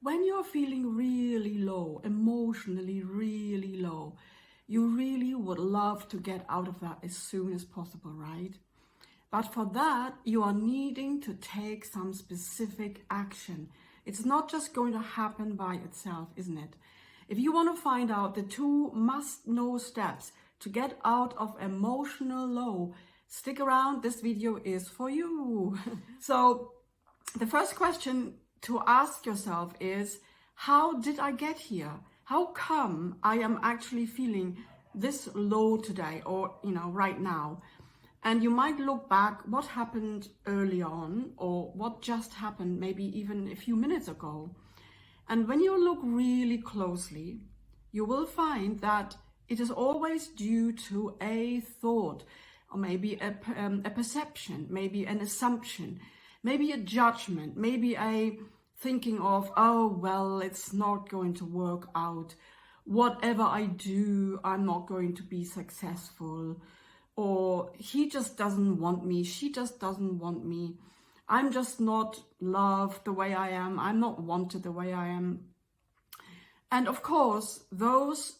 when you're feeling really low, emotionally really low, you really would love to get out of that as soon as possible, right? But for that, you are needing to take some specific action. It's not just going to happen by itself, isn't it? If you want to find out the 2 must-know steps to get out of emotional low, stick around. This video is for you. So the first question to ask yourself is, how did I get here? How come I am actually feeling this low today, or right now? And you might look back, what happened early on, or what just happened maybe even a few minutes ago. And when you look really closely, you will find that it is always due to a thought, or maybe a perception, maybe an assumption, maybe a judgment, maybe a thinking of, oh, well, it's not going to work out. Whatever I do, I'm not going to be successful. Or he just doesn't want me, she just doesn't want me. I'm just not loved the way I am. I'm not wanted the way I am. And of course, those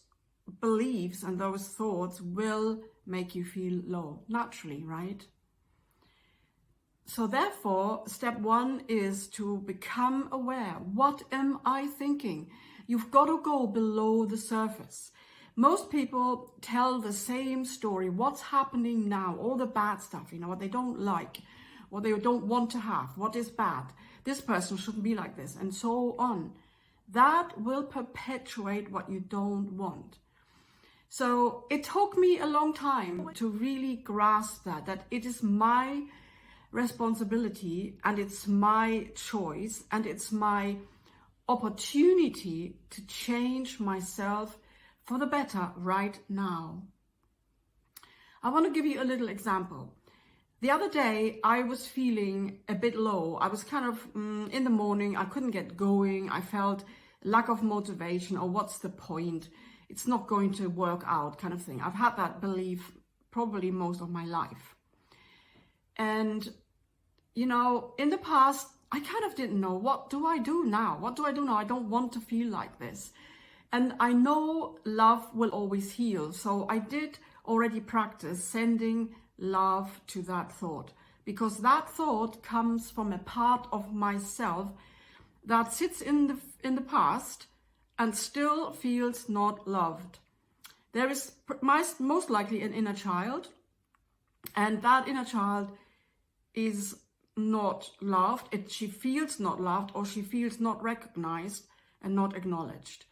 beliefs and those thoughts will make you feel low, naturally, right? So therefore, step 1 is to become aware. What am I thinking? You've got to go below the surface. Most people tell the same story. What's happening now? All the bad stuff, what they don't like, what they don't want to have, what is bad. This person shouldn't be like this, and so on. That will perpetuate what you don't want. So it took me a long time to really grasp that it is my responsibility, and it's my choice, and it's my opportunity to change myself for the better right now. I want to give you a little example. The other day, I was feeling a bit low. I was kind of in the morning, I couldn't get going. I felt lack of motivation, or what's the point? It's not going to work out, kind of thing. I've had that belief probably most of my life. And, in the past, I kind of didn't know, what do I do now? What do I do now? I don't want to feel like this. And I know love will always heal. So I did already practice sending love to that thought, because that thought comes from a part of myself that sits in the past and still feels not loved. There is most likely an inner child, and that inner child is not loved. She feels not loved, or she feels not recognized and not acknowledged.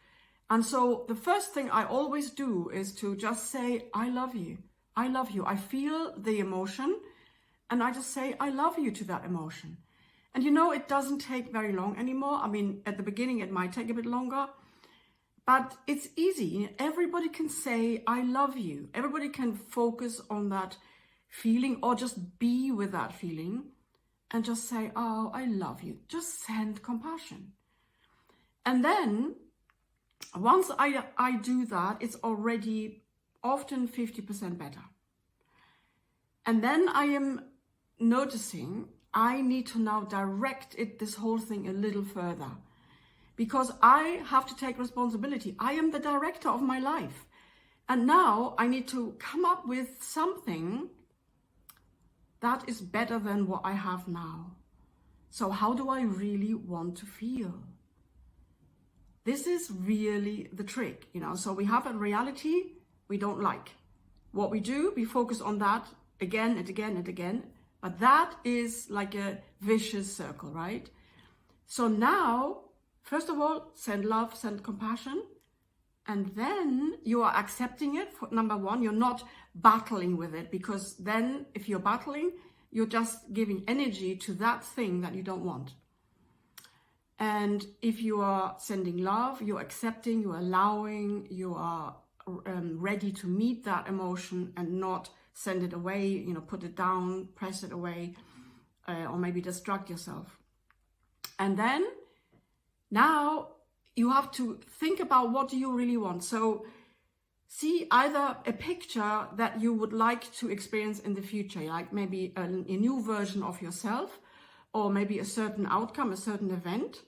And so the first thing I always do is to just say, I love you. I love you. I feel the emotion, and I just say, I love you to that emotion. And it doesn't take very long anymore. I mean, at the beginning, it might take a bit longer, but it's easy. Everybody can say, I love you. Everybody can focus on that feeling, or just be with that feeling and just say, oh, I love you. Just send compassion. And then once I do that, it's already often 50% better. And then I am noticing I need to now direct this whole thing a little further, because I have to take responsibility. I am the director of my life. And now I need to come up with something that is better than what I have now. So how do I really want to feel? This is really the trick, So we have a reality we don't like. What we do, we focus on that again and again and again. But that is like a vicious circle, right? So now, first of all, send love, send compassion. And then you are accepting it. Number 1, you're not battling with it, because then if you're battling, you're just giving energy to that thing that you don't want. And if you are sending love, you're accepting, you're allowing, you are ready to meet that emotion and not send it away, put it down, press it away, or maybe distract yourself. And then now you have to think about, what do you really want? So see either a picture that you would like to experience in the future, like maybe a new version of yourself, or maybe a certain outcome, a certain event.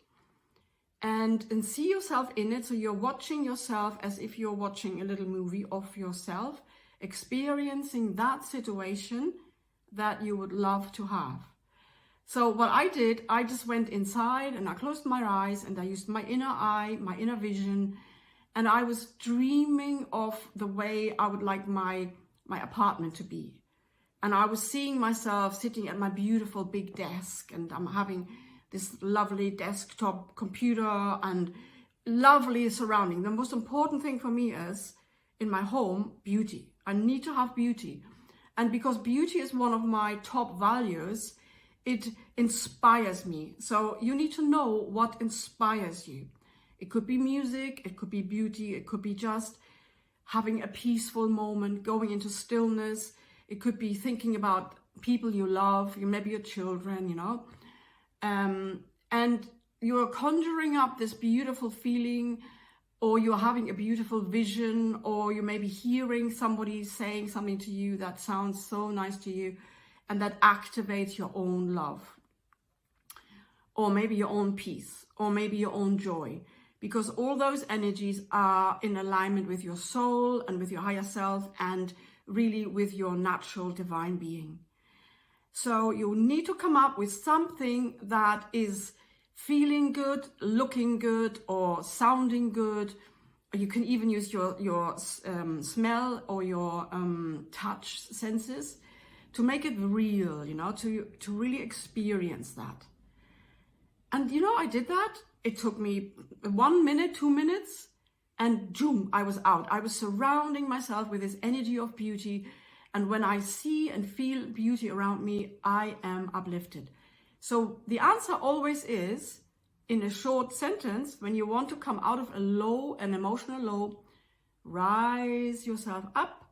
and see yourself in it. So you're watching yourself as if you're watching a little movie of yourself, experiencing that situation that you would love to have. So what I did, I just went inside and I closed my eyes and I used my inner eye, my inner vision, and I was dreaming of the way I would like my apartment to be. And I was seeing myself sitting at my beautiful big desk, and I'm having this lovely desktop computer and lovely surrounding. The most important thing for me is, in my home, beauty. I need to have beauty. And because beauty is one of my top values, it inspires me. So you need to know what inspires you. It could be music, it could be beauty, it could be just having a peaceful moment, going into stillness. It could be thinking about people you love, maybe your children, you know. And you're conjuring up this beautiful feeling, or you're having a beautiful vision, or you may be hearing somebody saying something to you that sounds so nice to you, and that activates your own love, or maybe your own peace, or maybe your own joy, because all those energies are in alignment with your soul and with your higher self, and really with your natural divine being. So you need to come up with something that is feeling good, looking good, or sounding good. You can even use your smell or your touch senses to make it real, you know, to really experience that. And you know, I did that. It took me 1 minute, 2 minutes, and zoom, I was out. I was surrounding myself with this energy of beauty. And when I see and feel beauty around me, I am uplifted. So the answer always is, in a short sentence, when you want to come out of a low, an emotional low, rise yourself up,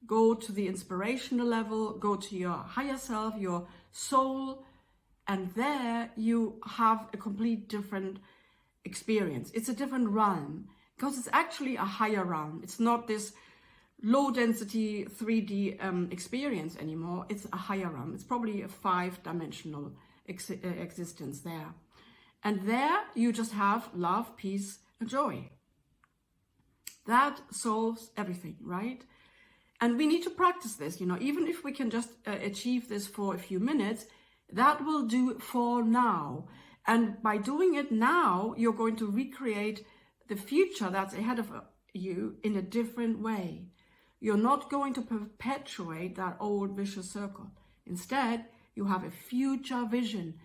go to the inspirational level, go to your higher self, your soul, and there you have a complete different experience. It's a different realm, because it's actually a higher realm. It's not this low density 3D experience anymore. It's a higher realm. It's probably a 5-dimensional existence there. And there you just have love, peace, and joy. That solves everything, right? And we need to practice this, you know, even if we can just achieve this for a few minutes, that will do it for now. And by doing it now, you're going to recreate the future that's ahead of you in a different way. You're not going to perpetuate that old vicious circle. Instead, you have a future vision,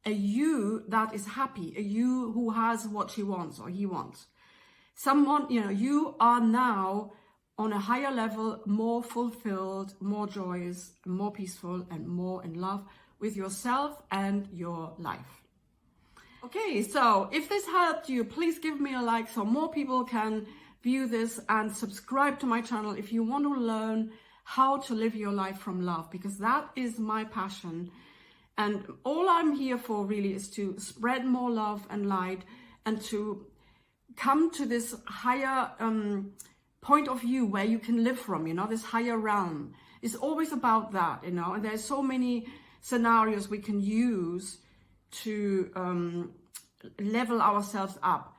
a you that is happy, a you who has what she wants or he wants. Someone, you know, you are now on a higher level, more fulfilled, more joyous, more peaceful, and more in love with yourself and your life. Okay, so if this helped you, please give me a like so more people can view this, and subscribe to my channel if you want to learn how to live your life from love, because that is my passion. And all I'm here for really is to spread more love and light, and to come to this higher point of view where you can live from, you know, this higher realm. It's always about that, you know, and there's so many scenarios we can use to level ourselves up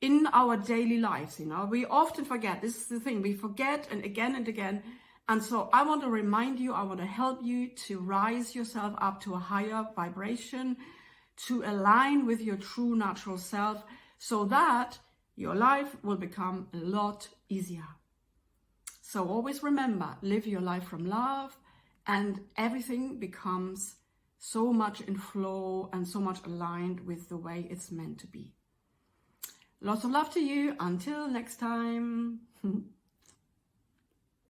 in our daily lives. You know, we often forget. This is the thing, we forget, and again. And so I want to remind you, I want to help you to rise yourself up to a higher vibration, to align with your true natural self, so that your life will become a lot easier. So always remember, live your life from love, and everything becomes so much in flow and so much aligned with the way it's meant to be. Lots of love to you. Until next time.